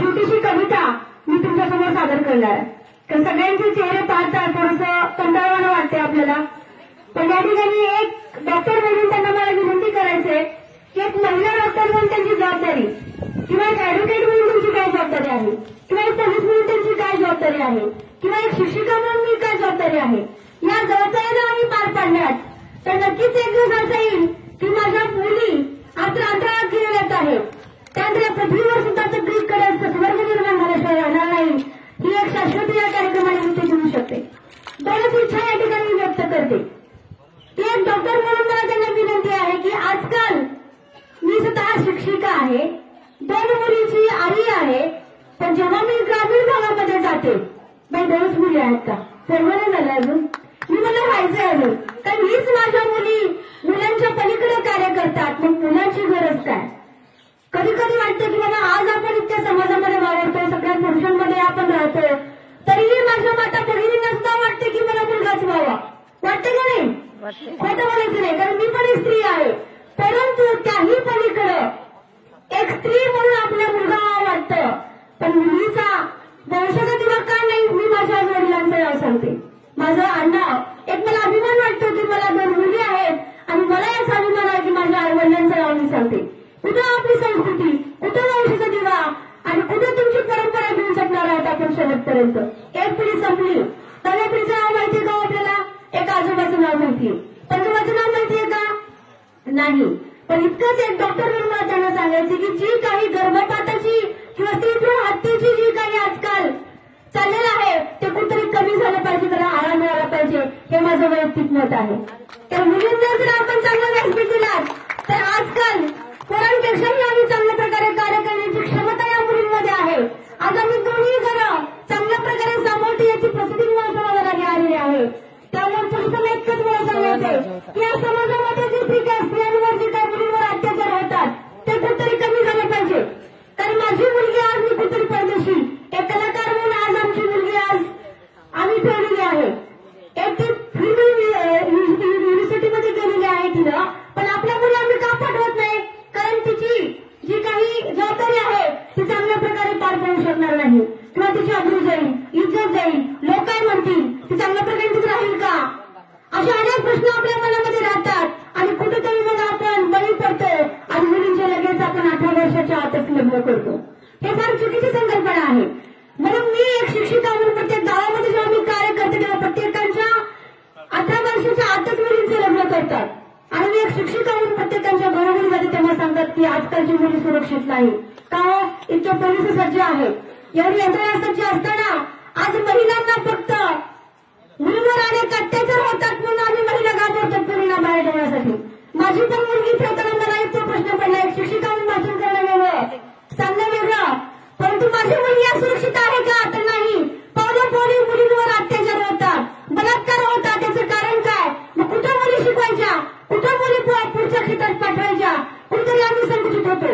छोटीशी कविता मी तुमच्यासमोर सादर करणार आहे. तर सगळ्यांचे चेहरे पाहता थोडंसं कंटाळवाणं वाटते आपल्याला. पण या ठिकाणी एक डॉक्टर म्हणून त्यांना मला विनंती करायचंय की एक महिला डॉक्टर म्हणून त्यांची जबाबदारी किंवा एक ऍडव्होकेट म्हणून तुमची काय जबाबदारी आहे किंवा एक पोलीस म्हणून त्यांची काय जबाबदारी आहे किंवा एक शिक्षिका म्हणून मी काय जबाबदारी आहे, या जबाबदारीला आम्ही पार पाडण्यात तर नक्कीच एक दिवस असा येईल की माझ्या मुली आज अंतराळात गेलेल्याच आहेत. त्यानंतर पृथ्वीवर सुद्धा सगळीकडे स्वर्ग निर्माण झाल्याशिवाय राहणार नाही. ही एक शाश्वती या कार्यक्रमाने मी ते करू शकते. दोनच इच्छा या ठिकाणी व्यक्त करते की एक डॉक्टर म्हणून मला त्यांना विनंती आहे की आजकाल मी स्वतः शिक्षिका आहे, 2 मुलीची आई आहे, पण जेव्हा मी ग्रामीण भागामध्ये जाते बाई 2च मुली आहेत का, सर्व नाही झालं अजून, मी मला व्हायचंय अजून, कारण हीच माझ्या मुलांच्या पलीकडे कार्य करतात. मग मुलांची गरज काय? कधी कधी वाटतं की बाबा आज आपण इतक्या समाजामध्ये वावरतो, सगळ्या पुरुषांमध्ये आपण राहतो, तरीही माझ्या माता बहिणींना सुद्धा वाटते की मला मुलगाच व्हावा. वाटतं का नाही? खोटं बोलायचं नाही, कारण मी पण एक स्त्री आहे. परंतु त्याही पलीकडं एक स्त्री म्हणून आपला मुलगा वाटतं, पण मुलीचा वंशाचा दिवा का नाही? मी माझ्या वडिलांचं नाव सांगते, माझं आडनाव. एक मला अभिमान वाटतो की मला 2 मुली आहेत आणि मला याचा अभिमान आहे की माझ्या आई वडिलांचं नाव मी सांगते. कुठं आपली संस्कृती, कुठं वंशाचा दिवा आणि कुठं तुमची परंपरा घेऊन शकणार आहोत आपण शेवटपर्यंत. एक पिढी संपली, 9व्या पिढीचं नाव माहितीये का आपल्याला? एक आजोबाचं नाव माहितीये, पंजोबाचं नाव माहितीये का? नाही. पण इतकंच एक डॉक्टर म्हणून मला त्यांना सांगायचं की जी काही गर्भपाताची किंवा स्त्रीभ्रूण हत्येची जी काही आजकाल चाललेलं आहे ते कुठेतरी कमी झालं पाहिजे, त्याला आराम मिळाला पाहिजे, हे माझं वैयक्तिक मत आहे. तर मुलींना जर आपण चांगलं व्यासपीठ दिलात तर आजकाल पोरांपेक्षाही आम्ही चांगल्या प्रकारे कार्य करण्याची क्षमता या मुलींमध्ये आहे. आज आम्ही दोन्ही जण चांगल्या प्रकारे सांभाळतो याची प्रसिद्धी समाजाला मिळालेली आहे. त्यामुळे पोलिसांना एकच मला सांगायचंय की या समाजामध्ये जी स्त्रियांवर जे काही मुलींवर अत्याचार होतात ते कुठेतरी कमी झाले पाहिजे. कारण माझी मुलगी आज मी कुठेतरी परदेशी एक कलाकार म्हणून आज आमची मुलगी आज आम्ही ठेवलेली आहे. एक ती फिल्म युनिव्हर्सिटीमध्ये गेलेली आहे तिनं, पण आपल्या मुली आम्ही का पाठवत नाही? कारण तिची जी काही जबाबदारी आहे ती चांगल्या प्रकारे पार पाडू शकणार नाही किंवा तिची अब्रू जाईल, इज्जत जाईल, लोक काय म्हणतील, ती चांगल्या प्रकारे तिथे राहील का, असे अनेक प्रश्न आपल्या मनामध्ये राहतात आणि कुठेतरी मग आपण बळी पडतो आणि मुलींचे लगेच आपण 18 वर्षाच्या आतच लग्न करतो. हे फार चुकीची संकल्पना आहे. म्हणून मी एक शिक्षिका म्हणून प्रत्येक गावामध्ये जेव्हा मी कार्य करते तेव्हा प्रत्येकांच्या 18 वर्षाच्या आतच मुलींचे लग्न करतात आणि मी एक शिक्षिका म्हणून प्रत्येकांच्या घरोघरी जाते तेव्हा सांगतात की आजकालची मुली सुरक्षित नाही का? इतके पोलीस सज्ज आहेत, एवढी यंत्रणा सज्ज असताना आज महिलांना फक्त मुलींवर अनेक अत्याचार होतात म्हणून आम्ही महिला घाबरतो मुलींना बाहेर ठेवण्यासाठी. माझी पण मुलगी ठेवताना मला एक तो प्रश्न पडला, एक शिक्षिका म्हणून भाषण करणं वेगळं, सांगणं वेगळं, परंतु माझी मुलगी असुरक्षित आहे का? तर नाही. पावलोपावली मुलींवर अत्याचार होतात, बलात्कार होतात. त्याचं कारण काय? मग कुठं मुली शिकवायच्या, कुठं मुली पुढच्या क्षेत्रात पाठवायच्या, कुठेतरी आम्ही संकुचित होतो.